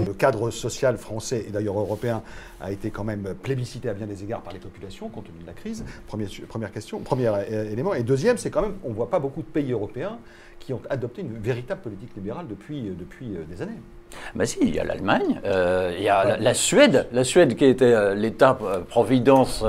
Le cadre social français et d'ailleurs européen a été quand même plébiscité à bien des égards par les populations compte tenu de la crise. Première question, premier élément. Et deuxième, c'est quand même, on ne voit pas beaucoup de pays européens qui ont adopté une véritable politique libérale depuis des années. Ben si, il y a l'Allemagne, il y a la Suède qui était l'État-providence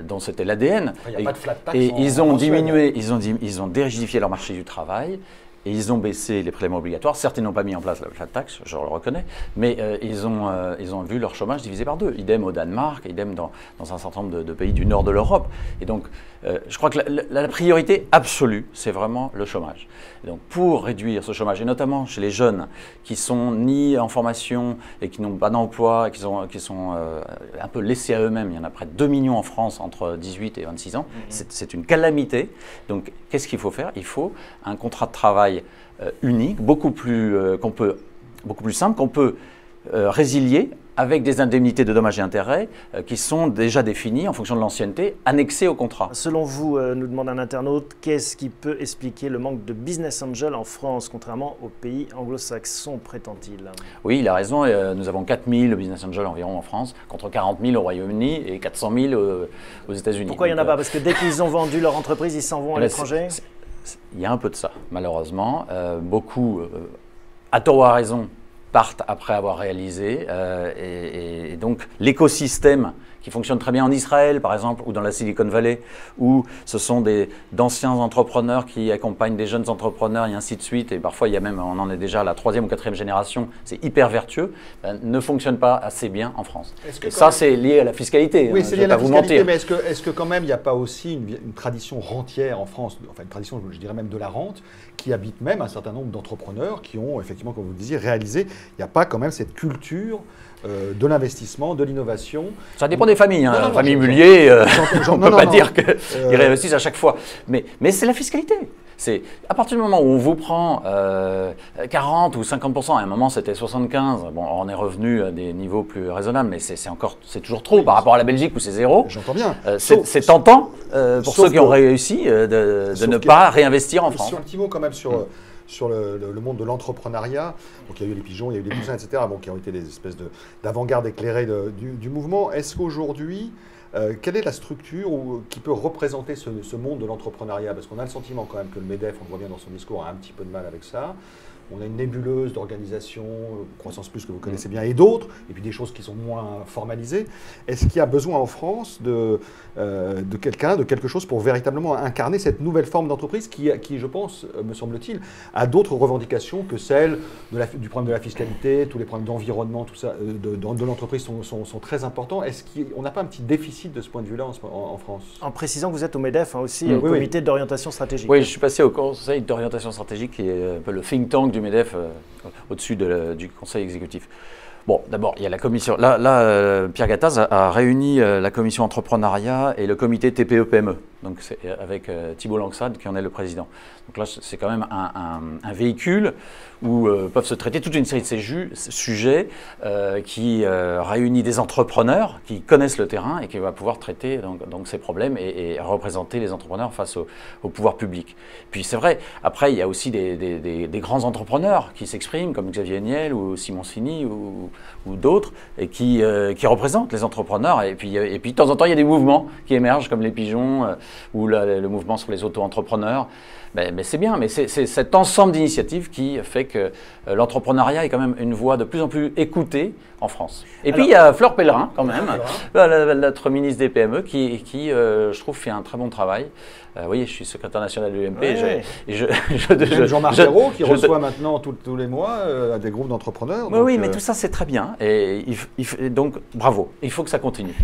dont c'était l'ADN. Il n'y a pas de flat tax et ils ont diminué, Suède. ils ont dérigifié leur marché du travail. Et ils ont baissé les prélèvements obligatoires. Certes, ils n'ont pas mis en place la flat tax, je le reconnais, mais ils ont vu leur chômage divisé par 2. Idem au Danemark, idem dans un certain nombre de pays du nord de l'Europe. Et donc, je crois que la priorité absolue, c'est vraiment le chômage. Et donc, pour réduire ce chômage, et notamment chez les jeunes qui sont ni en formation et qui n'ont pas d'emploi, qui sont un peu laissés à eux-mêmes, il y en a près de 2 millions en France entre 18 et 26 ans, c'est une calamité. Donc, qu'est-ce qu'il faut faire? Il faut un contrat de travail unique, beaucoup plus simple, qu'on peut résilier avec des indemnités de dommages et intérêts qui sont déjà définies en fonction de l'ancienneté, annexées au contrat. Selon vous, nous demande un internaute, qu'est-ce qui peut expliquer le manque de business angel en France, contrairement aux pays anglo-saxons, prétend-il? Oui, il a raison. Nous avons 4000 business angels environ en France, contre 40 000 au Royaume-Uni et 400 000 aux États-Unis. Pourquoi il n'y en a pas? Parce que dès qu'ils ont vendu leur entreprise, ils s'en vont à l'étranger? Il y a un peu de ça, malheureusement. Beaucoup, à tort ou à raison, partent après avoir réalisé. Et donc, l'écosystème qui fonctionne très bien en Israël, par exemple, ou dans la Silicon Valley, où ce sont d'anciens entrepreneurs qui accompagnent des jeunes entrepreneurs et ainsi de suite, et parfois on en est déjà à la 3e ou 4e génération, c'est hyper vertueux, ne fonctionne pas assez bien en France. Et ça, c'est lié à la fiscalité. Oui, c'est lié à la fiscalité, mais est-ce que quand même, il n'y a pas aussi une tradition rentière en France, enfin une tradition, je dirais même de la rente, qui habite même un certain nombre d'entrepreneurs qui ont, effectivement, comme vous le disiez, réalisé, il n'y a pas quand même cette culture de l'investissement, de l'innovation. Ça dépend des familles. Hein. La famille Mullier, on ne peut pas dire qu'ils réussissent à chaque fois. Mais c'est la fiscalité. C'est à partir du moment où on vous prend 40 ou 50%, à un moment c'était 75%, bon, on est revenu à des niveaux plus raisonnables, mais c'est toujours trop par rapport à la Belgique où c'est 0. J'entends bien. C'est tentant pour ceux qui ont réussi de ne pas réinvestir en France. Un petit mot quand même sur le monde de l'entrepreneuriat. Donc il y a eu les pigeons, il y a eu les poussins, etc., qui ont été des espèces d'avant-garde éclairée du mouvement. Est-ce qu'aujourd'hui, quelle est la structure qui peut représenter ce monde de l'entrepreneuriat? Parce qu'on a le sentiment quand même que le MEDEF, on le voit bien dans son discours, a un petit peu de mal avec ça. On a une nébuleuse d'organisations, Croissance Plus que vous connaissez bien, et d'autres, et puis des choses qui sont moins formalisées. Est-ce qu'il y a besoin en France de quelque chose pour véritablement incarner cette nouvelle forme d'entreprise qui, je pense, me semble-t-il, a d'autres revendications que celles du problème de la fiscalité, tous les problèmes d'environnement, tout ça, de l'entreprise sont très importants. Est-ce qu'on n'a pas un petit déficit de ce point de vue-là en France? En précisant que vous êtes au MEDEF, aussi, au comité d'orientation stratégique. Oui, je suis passé au conseil d'orientation stratégique, qui est un peu le think tank du MEDEF, au-dessus du conseil exécutif. Bon, d'abord, il y a la commission. Là, Pierre Gattaz a réuni la commission entrepreneuriat et le comité TPE-PME. Donc, c'est avec Thibault Langsade qui en est le président. Donc là, c'est quand même un véhicule où peuvent se traiter toute une série de ces sujets qui réunit des entrepreneurs qui connaissent le terrain et qui va pouvoir traiter donc ces problèmes et représenter les entrepreneurs face au pouvoir public. Puis c'est vrai, après, il y a aussi des grands entrepreneurs qui s'expriment, comme Xavier Niel ou Simoncini ou d'autres, et qui représentent les entrepreneurs. Et puis, de temps en temps, il y a des mouvements qui émergent, comme les pigeons ou le mouvement sur les auto-entrepreneurs. Mais c'est bien, mais c'est cet ensemble d'initiatives qui fait que l'entrepreneuriat est quand même une voie de plus en plus écoutée en France. Et puis il y a Fleur Pellerin quand même, notre ministre des PME, qui je trouve fait un très bon travail. Vous voyez, je suis secrétaire national de l'UMP. Jean-Marc Ayrault qui reçoit maintenant tous les mois des groupes d'entrepreneurs. Oui, mais tout ça c'est très bien. Et donc bravo, il faut que ça continue.